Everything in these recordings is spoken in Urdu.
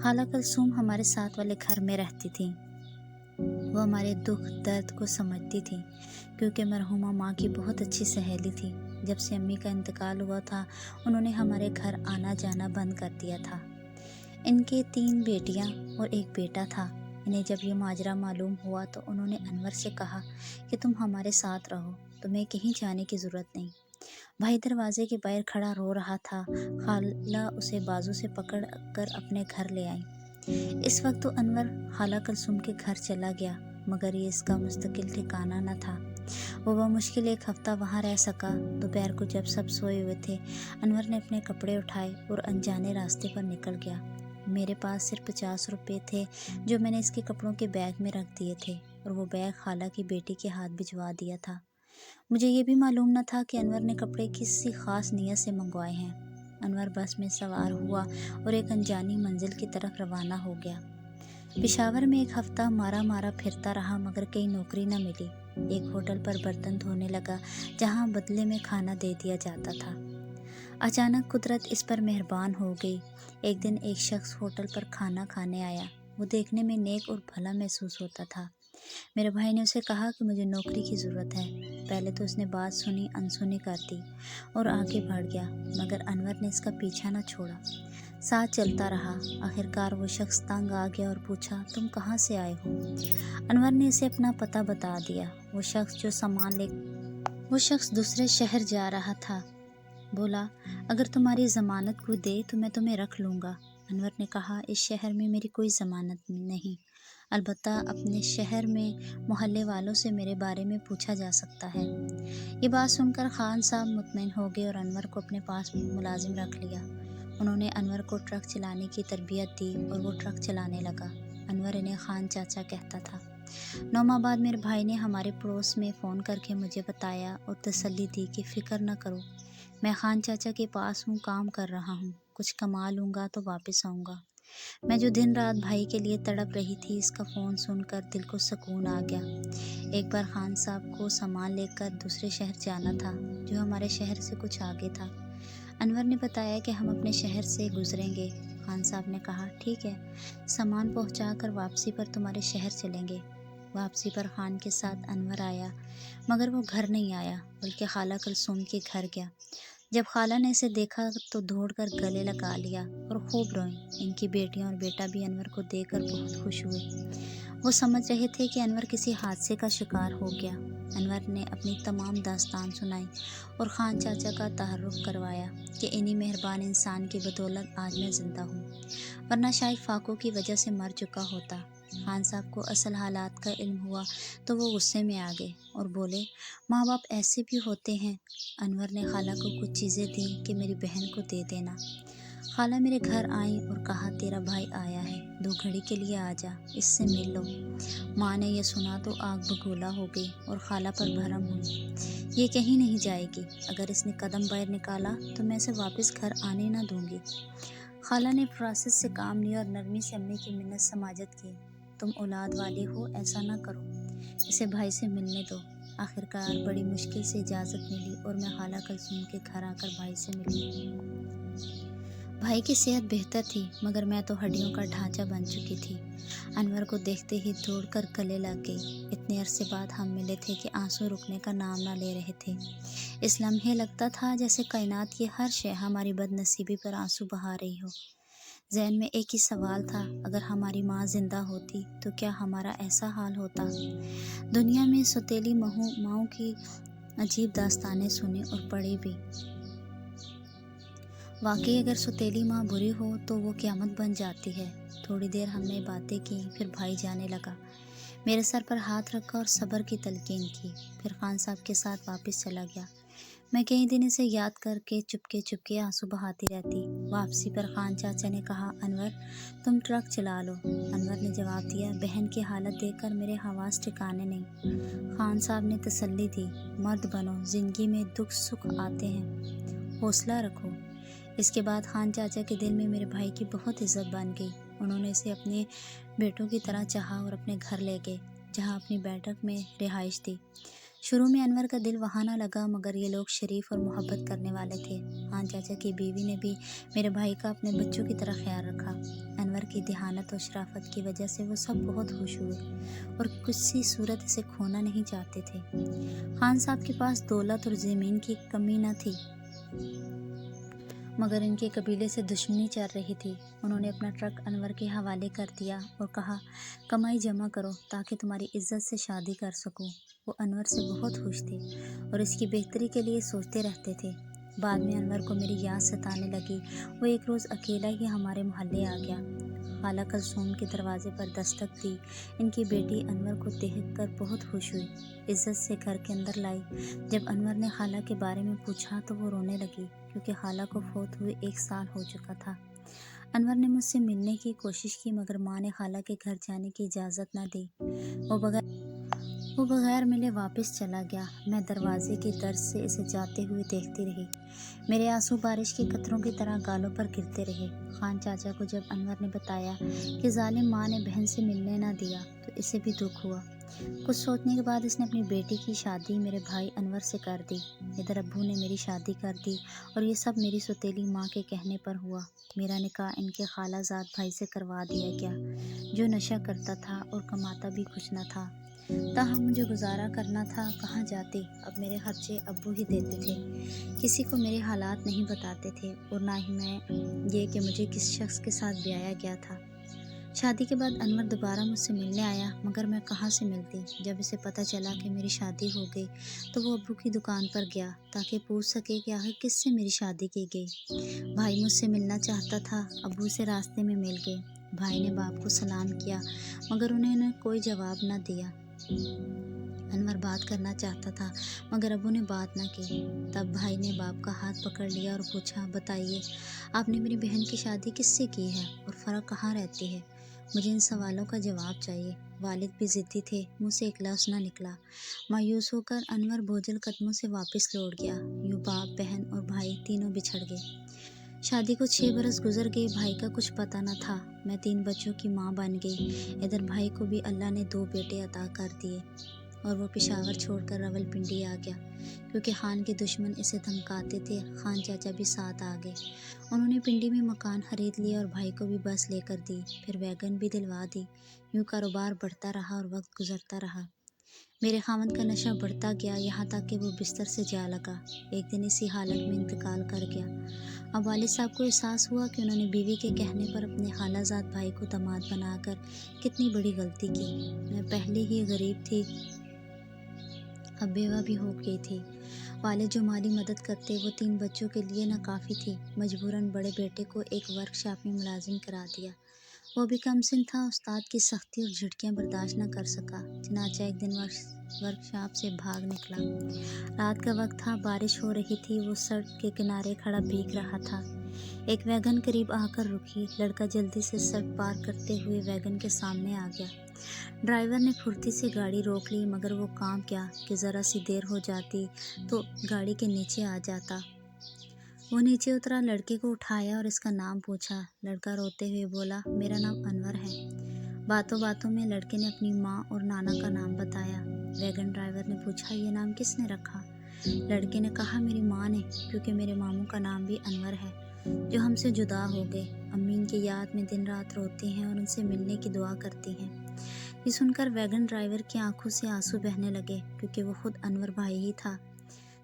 خالہ کلثوم ہمارے ساتھ والے گھر میں رہتی تھیں۔ وہ ہمارے دکھ درد کو سمجھتی تھی کیونکہ مرحومہ ماں کی بہت اچھی سہیلی تھی۔ جب سے امی کا انتقال ہوا تھا انہوں نے ہمارے گھر آنا جانا بند کر دیا تھا۔ ان کے 3 بیٹیاں اور 1 بیٹا تھا۔ انہیں جب یہ ماجرا معلوم ہوا تو انہوں نے انور سے کہا کہ تم ہمارے ساتھ رہو، تمہیں کہیں جانے کی ضرورت نہیں۔ بھائی دروازے کے باہر کھڑا رو رہا تھا۔ خالہ اسے بازو سے پکڑ کر اپنے گھر لے آئیں۔ اس وقت تو انور خالہ کلثوم کے گھر چلا گیا، مگر یہ اس کا مستقل ٹھکانہ نہ تھا۔ وہ بمشکل 1 ہفتہ وہاں رہ سکا۔ دوپہر کو جب سب سوئے ہوئے تھے انور نے اپنے کپڑے اٹھائے اور انجانے راستے پر نکل گیا۔ میرے پاس صرف 50 روپے تھے جو میں نے اس کے کپڑوں کے بیگ میں رکھ دیے تھے، اور وہ بیگ خالہ کی بیٹی کے ہاتھ بھجوا دیا تھا۔ مجھے یہ بھی معلوم نہ تھا کہ انور نے کپڑے کسی خاص نیت سے منگوائے ہیں۔ انور بس میں سوار ہوا اور ایک انجانی منزل کی طرف روانہ ہو گیا۔ پشاور میں 1 ہفتہ مارا پھرتا رہا مگر کہیں نوکری نہ ملی۔ ایک ہوٹل پر برتن دھونے لگا جہاں بدلے میں کھانا دے دیا جاتا تھا۔ اچانک قدرت اس پر مہربان ہو گئی۔ ایک دن ایک شخص ہوٹل پر کھانا کھانے آیا۔ وہ دیکھنے میں نیک اور بھلا محسوس ہوتا تھا۔ میرے بھائی نے اسے کہا کہ مجھے نوکری کی ضرورت ہے۔ پہلے تو اس نے بات سنی انسنی کر دی اور آگے بڑھ گیا، مگر انور نے اس کا پیچھا نہ چھوڑا، ساتھ چلتا رہا۔ آخرکار وہ شخص تنگ آ گیا اور پوچھا تم کہاں سے آئے ہو؟ انور نے اسے اپنا پتہ بتا دیا۔ وہ شخص دوسرے شہر جا رہا تھا۔ بولا اگر تمہاری ضمانت کوئی دے تو میں تمہیں رکھ لوں گا۔ انور نے کہا اس شہر میں میری کوئی ضمانت نہیں، البتہ اپنے شہر میں محلے والوں سے میرے بارے میں پوچھا جا سکتا ہے۔ یہ بات سن کر خان صاحب مطمئن ہو گئے اور انور کو اپنے پاس ملازم رکھ لیا۔ انہوں نے انور کو ٹرک چلانے کی تربیت دی اور وہ ٹرک چلانے لگا۔ انور انہیں خان چاچا کہتا تھا۔ 9 ماہ بعد میرے بھائی نے ہمارے پڑوس میں فون کر کے مجھے بتایا اور تسلی دی کہ فکر نہ کرو، میں خان چاچا کے پاس ہوں، کام کر رہا ہوں، کچھ کما لوں گا تو واپس آؤں گا۔ میں جو دن رات بھائی کے لیے تڑپ رہی تھی، اس کا فون سن کر دل کو سکون آ گیا۔ ایک بار خان صاحب کو سامان لے کر دوسرے شہر جانا تھا جو ہمارے شہر سے کچھ آگے تھا۔ انور نے بتایا کہ ہم اپنے شہر سے گزریں گے۔ خان صاحب نے کہا ٹھیک ہے، سامان پہنچا کر واپسی پر تمہارے شہر چلیں گے۔ واپسی پر خان کے ساتھ انور آیا، مگر وہ گھر نہیں آیا بلکہ خالہ کلثوم کے گھر گیا۔ جب خالہ نے اسے دیکھا تو دوڑ کر گلے لگا لیا اور خوب روئیں۔ ان کی بیٹیاں اور بیٹا بھی انور کو دیکھ کر بہت خوش ہوئے۔ وہ سمجھ رہے تھے کہ انور کسی حادثے کا شکار ہو گیا۔ انور نے اپنی تمام داستان سنائی اور خان چاچا کا تعارف کروایا کہ انہی مہربان انسان کی بدولت آج میں زندہ ہوں، ورنہ شاید فاقوں کی وجہ سے مر چکا ہوتا۔ خان صاحب کو اصل حالات کا علم ہوا تو وہ غصے میں آ گئے اور بولے ماں باپ ایسے بھی ہوتے ہیں۔ انور نے خالہ کو کچھ چیزیں دیں کہ میری بہن کو دے دینا۔ خالہ میرے گھر آئیں اور کہا تیرا بھائی آیا ہے، 2 گھڑی کے لیے آ جا، اس سے مل لو۔ ماں نے یہ سنا تو آگ بگولا ہو گئی اور خالہ پر بھرم ہوئی۔ یہ کہیں نہیں جائے گی، اگر اس نے قدم باہر نکالا تو میں اسے واپس گھر آنے نہ دوں گی۔ خالہ نے فراست سے کام لیا اور نرمی سے امی کی منت سماجت کی، تم اولاد والے ہو، ایسا نہ کرو، اسے بھائی سے ملنے دو۔ آخرکار بڑی مشکل سے اجازت ملی اور میں خالہ کلثوم کے گھر آ کر بھائی سے ملی۔ بھائی کی صحت بہتر تھی مگر میں تو ہڈیوں کا ڈھانچہ بن چکی تھی۔ انور کو دیکھتے ہی دوڑ کر گلے لگ گئی۔ اتنے عرصے بعد ہم ملے تھے کہ آنسو رکنے کا نام نہ لے رہے تھے۔ اس لمحے لگتا تھا جیسے کائنات کی ہر شے ہماری بد نصیبی پر آنسو بہا رہی ہو۔ ذہن میں ایک ہی سوال تھا، اگر ہماری ماں زندہ ہوتی تو کیا ہمارا ایسا حال ہوتا؟ دنیا میں سوتیلی ماؤں کی عجیب داستانیں سنی اور پڑھی بھی۔ واقعی اگر سوتیلی ماں بری ہو تو وہ قیامت بن جاتی ہے۔ تھوڑی دیر ہم نے باتیں کی، پھر بھائی جانے لگا، میرے سر پر ہاتھ رکھا اور صبر کی تلقین کی، پھر خان صاحب کے ساتھ واپس چلا گیا۔ میں کئی دن اسے یاد کر کے چپکے آنسو بہاتی رہتی۔ واپسی پر خان چاچا نے کہا انور تم ٹرک چلا لو۔ انور نے جواب دیا بہن کی حالت دیکھ کر میرے حواس ٹھکانے نہیں۔ خان صاحب نے تسلی دی، مرد بنو، زندگی میں دکھ سکھ آتے ہیں، حوصلہ رکھو۔ اس کے بعد خان چاچا کے دل میں میرے بھائی کی بہت عزت بن گئی۔ انہوں نے اسے اپنے بیٹوں کی طرح چاہا اور اپنے گھر لے گئے، جہاں اپنی بیٹھک میں رہائش دی۔ شروع میں انور کا دل وہاں نہ لگا، مگر یہ لوگ شریف اور محبت کرنے والے تھے۔ خان چاچا کی بیوی نے بھی میرے بھائی کا اپنے بچوں کی طرح خیال رکھا۔ انور کی دہانت اور شرافت کی وجہ سے وہ سب بہت خوش ہوئے اور کسی صورت اسے کھونا نہیں چاہتے تھے۔ خان صاحب کے پاس دولت اور زمین کی کمی نہ تھی، مگر ان کے قبیلے سے دشمنی چل رہی تھی۔ انہوں نے اپنا ٹرک انور کے حوالے کر دیا اور کہا، کمائی جمع کرو تاکہ تمہاری عزت سے شادی کر سکوں۔ وہ انور سے بہت خوش تھے اور اس کی بہتری کے لیے سوچتے رہتے تھے۔ بعد میں انور کو میری یاد ستانے لگی۔ وہ ایک روز اکیلا ہی ہمارے محلے آ گیا۔ خالہ کلثوم کے دروازے پر دستک دی۔ ان کی بیٹی انور کو دیکھ کر بہت خوش ہوئی، عزت سے گھر کے اندر لائی۔ جب انور نے خالہ کے بارے میں پوچھا تو وہ رونے لگی، کیونکہ خالہ کو فوت ہوئے 1 سال ہو چکا تھا۔ انور نے مجھ سے ملنے کی کوشش کی، مگر ماں نے خالہ کے گھر جانے کی اجازت نہ دی۔ وہ بغیر ملے واپس چلا گیا۔ میں دروازے کے درز سے اسے جاتے ہوئے دیکھتی رہی۔ میرے آنسو بارش کے قطروں کی طرح گالوں پر گرتے رہے۔ خان چاچا کو جب انور نے بتایا کہ ظالم ماں نے بہن سے ملنے نہ دیا تو اسے بھی دکھ ہوا۔ کچھ سوچنے کے بعد اس نے اپنی بیٹی کی شادی میرے بھائی انور سے کر دی۔ ادھر ابو نے میری شادی کر دی اور یہ سب میری سوتیلی ماں کے کہنے پر ہوا۔ میرا نکاح ان کے خالہ زاد بھائی سے کروا دیا گیا، جو نشہ کرتا تھا اور کماتا بھی کچھ نہ تھا۔ تاہم مجھے گزارا کرنا تھا، کہاں جاتی؟ اب میرے خرچے ابو ہی دیتے تھے، کسی کو میرے حالات نہیں بتاتے تھے، اور نہ ہی میں یہ کہ مجھے کس شخص کے ساتھ بیایا گیا تھا۔ شادی کے بعد انور دوبارہ مجھ سے ملنے آیا، مگر میں کہاں سے ملتی؟ جب اسے پتہ چلا کہ میری شادی ہو گئی تو وہ ابو کی دکان پر گیا تاکہ پوچھ سکے کہ آخر کس سے میری شادی کی گئی۔ بھائی مجھ سے ملنا چاہتا تھا، ابو سے راستے میں مل گئے۔ بھائی نے باپ کو سلام کیا، مگر انہوں نے کوئی جواب نہ دیا۔ انور بات کرنا چاہتا تھا، مگر ابو نے بات نہ کی۔ تب بھائی نے باپ کا ہاتھ پکڑ لیا اور پوچھا، بتائیے، آپ نے میری بہن کی شادی کس سے کی ہے اور فرق کہاں رہتی ہے؟ مجھے ان سوالوں کا جواب چاہیے۔ والد بھی ضدی تھے، منہ سے ایک لفظ نہ نکلا۔ مایوس ہو کر انور بوجھل قدموں سے واپس لوٹ گیا۔ یوں باپ، بہن اور بھائی تینوں بچھڑ گئے۔ شادی کو 6 برس گزر گئے، بھائی کا کچھ پتہ نہ تھا۔ میں 3 بچوں کی ماں بن گئی۔ ادھر بھائی کو بھی اللہ نے 2 بیٹے عطا کر دیے اور وہ پشاور چھوڑ کر راولپنڈی آ گیا، کیونکہ خان کے دشمن اسے دھمکاتے تھے۔ خان چاچا بھی ساتھ آ گئے۔ انہوں نے پنڈی میں مکان خرید لیا اور بھائی کو بھی بس لے کر دی، پھر ویگن بھی دلوا دی۔ یوں کاروبار بڑھتا رہا اور وقت گزرتا رہا۔ میرے خاوند کا نشہ بڑھتا گیا، یہاں تک کہ وہ بستر سے جا لگا۔ ایک دن اسی حالت میں انتقال کر گیا۔ اب والد صاحب کو احساس ہوا کہ انہوں نے بیوی کے کہنے پر اپنے خالہ زاد بھائی کو داماد بنا کر کتنی بڑی غلطی کی۔ میں پہلے ہی غریب تھی، اب بیوہ بھی ہو گئی تھی۔ والد جو مالی مدد کرتے وہ 3 بچوں کے لیے ناکافی تھی۔ مجبوراً بڑے بیٹے کو ایک ورک شاپ میں ملازم کرا دیا۔ وہ بھی کم سن تھا، استاد کی سختی اور جھٹکیاں برداشت نہ کر سکا، چنانچہ ایک دن ورک شاپ سے بھاگ نکلا۔ رات کا وقت تھا، بارش ہو رہی تھی۔ وہ سڑک کے کنارے کھڑا بھیگ رہا تھا۔ ایک ویگن قریب آ کر رکی۔ لڑکا جلدی سے سڑک پار کرتے ہوئے ویگن کے سامنے آ گیا۔ ڈرائیور نے پھرتی سے گاڑی روک لی، مگر وہ کام کیا کہ ذرا سی دیر ہو جاتی تو گاڑی کے نیچے آ جاتا۔ وہ نیچے اترا، لڑکے کو اٹھایا اور اس کا نام پوچھا۔ لڑکا روتے ہوئے بولا، میرا نام انور ہے۔ باتوں باتوں میں لڑکے نے اپنی ماں اور نانا کا نام بتایا۔ ویگن ڈرائیور نے پوچھا، یہ نام کس نے رکھا؟ لڑکے نے کہا، میری ماں نے، کیونکہ میرے ماموں کا نام بھی انور ہے، جو ہم سے جدا ہو گئے۔ امی ان کی یاد میں دن رات روتی ہیں اور ان سے ملنے کی دعا کرتی ہیں۔ یہ سن کر ویگن ڈرائیور کی آنکھوں سے آنسو بہنے لگے، کیونکہ وہ خود انور بھائی ہی تھا،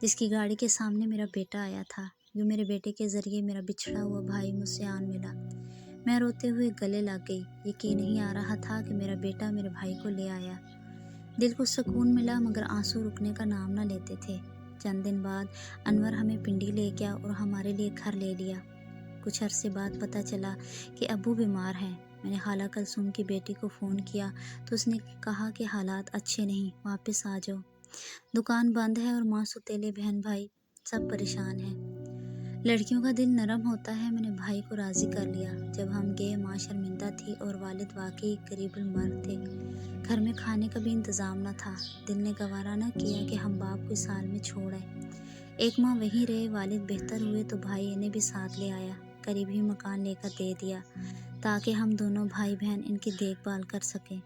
جس کی گاڑی کے سامنے میرا بیٹا آیا تھا۔ یوں میرے بیٹے کے ذریعے میرا بچھڑا ہوا بھائی مجھ سے آن ملا۔ میں روتے ہوئے گلے لگ گئی۔ یقین نہیں آ رہا تھا کہ میرا بیٹا میرے بھائی کو لے آیا۔ دل کو سکون ملا، مگر آنسو رکنے کا نام نہ لیتے تھے۔ چند دن بعد انور ہمیں پنڈی لے گیا اور ہمارے لیے گھر لے لیا۔ کچھ عرصے بعد پتہ چلا کہ ابو بیمار ہیں۔ میں نے خالہ کلثوم کی بیٹی کو فون کیا تو اس نے کہا کہ حالات اچھے نہیں، واپس آ جاؤ۔ دکان بند ہے اور ماں، سوتیلے بہن بھائی سب پریشان ہیں۔ لڑکیوں کا دل نرم ہوتا ہے۔ میں نے بھائی کو راضی کر لیا۔ جب ہم گئے، ماں شرمندہ تھی اور والد واقعی قریب المرگ تھے۔ گھر میں کھانے کا بھی انتظام نہ تھا۔ دل نے گوارا نہ کیا کہ ہم باپ کو اس حال میں چھوڑ آئے۔ 1 ماہ وہیں رہے۔ والد بہتر ہوئے تو بھائی انہیں بھی ساتھ لے آیا، قریب ہی مکان لے کر دے دیا۔ تاکہ ہم دونوں بھائی بہن ان کی دیکھ بھال کر سکیں۔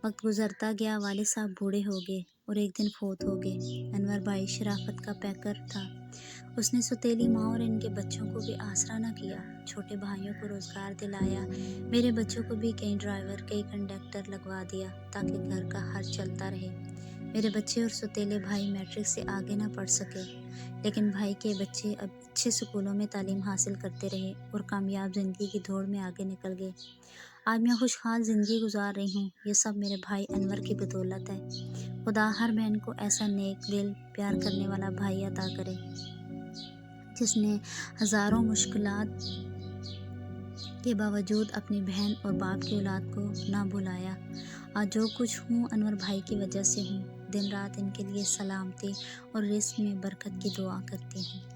وقت گزرتا گیا، والد صاحب بوڑھے ہو گئے اور ایک دن فوت ہو گئے۔ انور بھائی شرافت کا پیکر تھا۔ اس نے سوتیلی ماں اور ان کے بچوں کو بھی آسرا نہ کیا، چھوٹے بھائیوں کو روزگار دلایا، میرے بچوں کو بھی کئی ڈرائیور کئی کنڈکٹر لگوا دیا تاکہ گھر کا خرچ چلتا رہے۔ میرے بچے اور سوتیلے بھائی میٹرک سے آگے نہ پڑھ سکے، لیکن بھائی کے بچے اب اچھے سکولوں میں تعلیم حاصل کرتے رہے اور کامیاب زندگی کی دوڑ میں آگے نکل گئے۔ آج میں خوشحال زندگی گزار رہی ہوں، یہ سب میرے بھائی انور کی بدولت ہے۔ خدا ہر بہن کو ایسا نیک دل، پیار کرنے والا بھائی عطا کرے جس نے ہزاروں مشکلات کے باوجود اپنی بہن اور باپ کی اولاد کو نہ بھلایا۔ آج جو کچھ ہوں انور بھائی کی وجہ سے ہوں۔ دن رات ان کے لیے سلامتی اور رزق میں برکت کی دعا کرتی ہوں۔